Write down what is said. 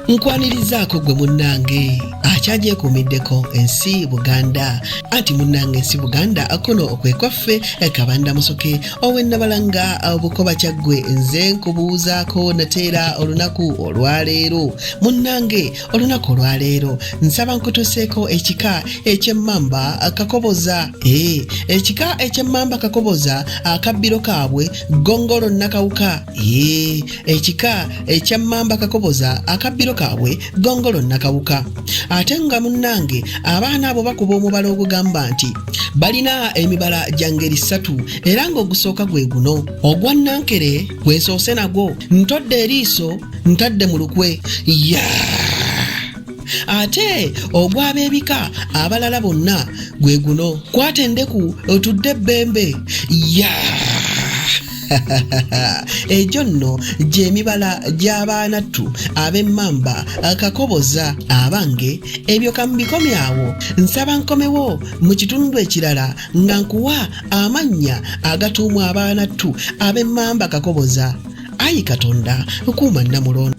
Nkwanirizaako gwe munnange akyagyekuumiddeko ensi Buganda anti munnange ensi Buganda akono okwekwaffe Kabanda Musoke ow'ennabalanga Bukoba Kyaggwe nze nkubuuzaako nateera olunaku olwaleero munnange olunaku olwaleero nsaba nkutuuseeko ekika eky'Emmamba Kakoboza ekika eky'Emmamba Kakoboza akabbiro kaabwe Gongolo Nakawuka ekika eky'Emmamba Kakoboza akabbiro kaabwe Gongolo Nakawuka ate nga munnange abaana abo bakuba omubala ogugamba nti balina emibala gya ngeri ssatu era ng'ogusooka gwe guno ogwa Nankere gwensoose nagwo ntodde eriiso ntadde mu lukwe ate ogw'abeebika abalala bonna gwe guno kwata endeku otudde ebbembe Ejo nno gy'emibala gy'abaanattu ab'Emmamba Kakoboza abange ebyo kambikomyawo nsaba nkomewo mu kitundu ekirala nga nkuwa amannya agatuumwa abaanattu ab'Emmamba Kakoboza. Ayi Katonda kuuma Namulondo.